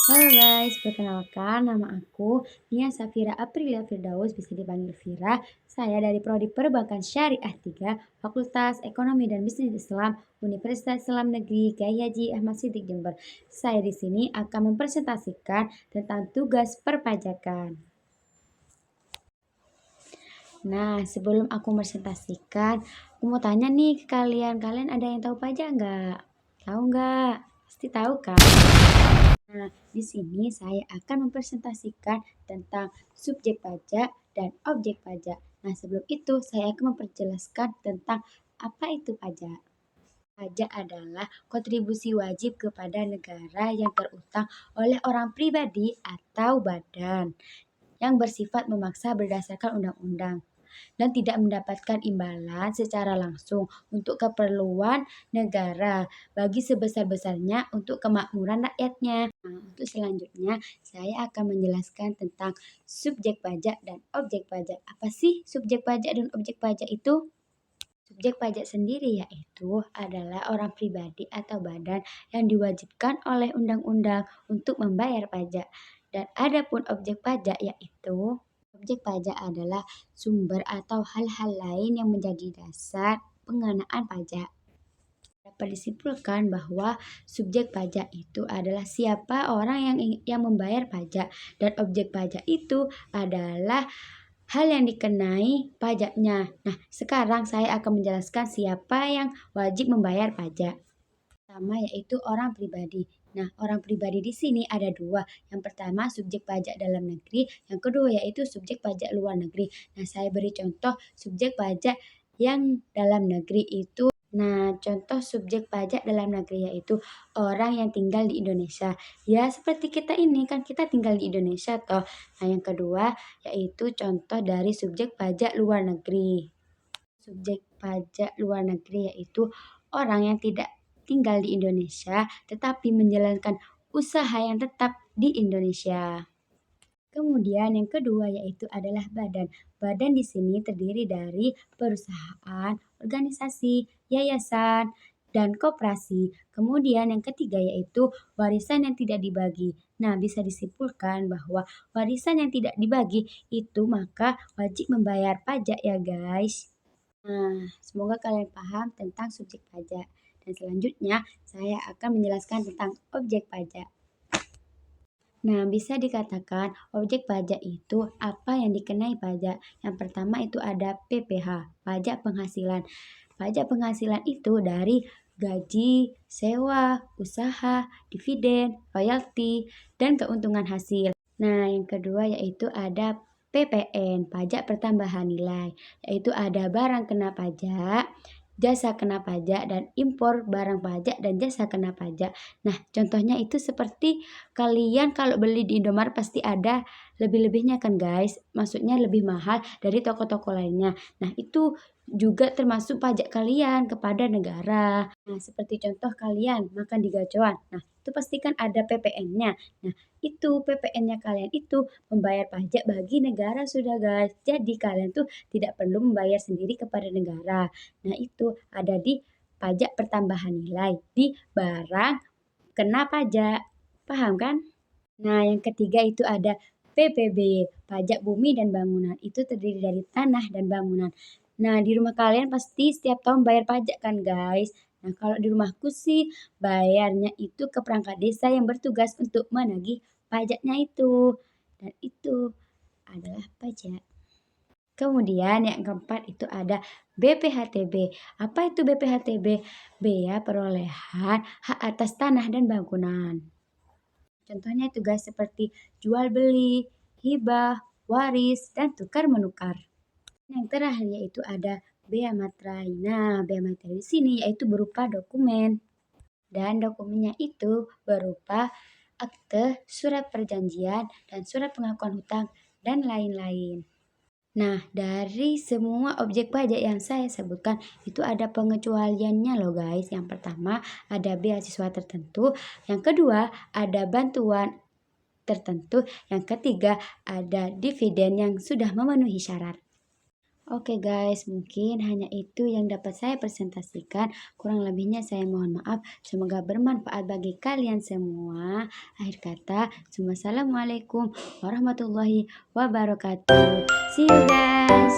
Halo guys, perkenalkan nama aku Nia Safira Aprilia Firdaus, bisa dipanggil Vira. Saya dari Prodi Perbankan Syariah 3, Fakultas Ekonomi dan Bisnis Islam, Universitas Islam Negeri Kyai Haji Ahmad Siddiq Jember. Saya di sini akan mempresentasikan tentang tugas perpajakan. Nah, sebelum aku presentasikan, aku mau tanya nih ke kalian, kalian ada yang tahu pajak nggak? Tahu nggak? Pasti tahu kan? Nah, di sini saya akan mempresentasikan tentang subjek pajak dan objek pajak. Nah, sebelum itu saya akan memperjelaskan tentang apa itu pajak. Pajak adalah kontribusi wajib kepada negara yang terutang oleh orang pribadi atau badan yang bersifat memaksa berdasarkan undang-undang dan tidak mendapatkan imbalan secara langsung untuk keperluan negara bagi sebesar-besarnya untuk kemakmuran rakyatnya. Nah, untuk selanjutnya saya akan menjelaskan tentang subjek pajak dan objek pajak. Apa sih subjek pajak dan objek pajak itu? Subjek pajak sendiri yaitu adalah orang pribadi atau badan yang diwajibkan oleh undang-undang untuk membayar pajak. Dan adapun objek pajak yaitu objek pajak adalah sumber atau hal-hal lain yang menjadi dasar pengenaan pajak. Dapat disimpulkan bahwa subjek pajak itu adalah siapa orang yang membayar pajak dan objek pajak itu adalah hal yang dikenai pajaknya. Nah, sekarang saya akan menjelaskan siapa yang wajib membayar pajak. Pertama yaitu orang pribadi. Nah, orang pribadi di sini ada dua. Yang pertama subjek pajak dalam negeri, yang kedua yaitu subjek pajak luar negeri. Nah, saya beri contoh subjek pajak yang dalam negeri itu. Nah, contoh subjek pajak dalam negeri yaitu orang yang tinggal di Indonesia. Ya, seperti kita ini kan kita tinggal di Indonesia toh. Nah, yang kedua yaitu contoh dari subjek pajak luar negeri. Subjek pajak luar negeri yaitu orang yang tidak tinggal di Indonesia tetapi menjalankan usaha yang tetap di Indonesia. Kemudian yang kedua yaitu adalah badan. Badan di sini terdiri dari perusahaan, organisasi, yayasan, dan koperasi. Kemudian yang ketiga yaitu warisan yang tidak dibagi. Nah, bisa disimpulkan bahwa warisan yang tidak dibagi itu maka wajib membayar pajak ya guys. Nah, semoga kalian paham tentang subjek pajak. Dan selanjutnya saya akan menjelaskan tentang objek pajak. Nah, bisa dikatakan objek pajak itu apa yang dikenai pajak. Yang pertama itu ada PPh, pajak penghasilan. Pajak penghasilan itu dari gaji, sewa, usaha, dividen, royalti, dan keuntungan hasil. Nah, yang kedua yaitu ada PPN, pajak pertambahan nilai, yaitu ada barang kena pajak, jasa kena pajak, dan impor barang pajak dan jasa kena pajak. Nah, contohnya itu seperti kalian kalau beli di Indomaret pasti ada lebih-lebihnya kan guys, maksudnya lebih mahal dari toko-toko lainnya. Nah, itu juga termasuk pajak kalian kepada negara. Nah, seperti contoh kalian makan di gacoan. Nah, itu pasti kan ada PPN-nya. Nah, itu PPN-nya kalian itu membayar pajak bagi negara sudah guys. Jadi kalian tuh tidak perlu membayar sendiri kepada negara. Nah, itu ada di pajak pertambahan nilai di barang kena pajak. Paham kan? Nah, yang ketiga itu ada PBB, pajak bumi dan bangunan. Itu terdiri dari tanah dan bangunan. Nah, di rumah kalian pasti setiap tahun bayar pajak kan, guys? Nah, kalau di rumahku sih bayarnya itu ke perangkat desa yang bertugas untuk menagih pajaknya itu. Dan itu adalah pajak. Kemudian yang keempat itu ada BPHTB. Apa itu BPHTB? Bea perolehan hak atas tanah dan bangunan. Contohnya itu guys seperti jual beli, hibah, waris, dan tukar menukar. Yang terakhir yaitu ada bea materai. Nah, bea materai di sini yaitu berupa dokumen. Dan dokumennya itu berupa akte, surat perjanjian, dan surat pengakuan hutang, dan lain-lain. Nah, dari semua objek pajak yang saya sebutkan, itu ada pengecualiannya loh guys. Yang pertama, ada beasiswa tertentu. Yang kedua, ada bantuan tertentu. Yang ketiga, ada dividen yang sudah memenuhi syarat. Oke guys, mungkin hanya itu yang dapat saya presentasikan. Kurang lebihnya saya mohon maaf. Semoga bermanfaat bagi kalian semua. Akhir kata, Assalamualaikum warahmatullahi wabarakatuh. See you guys.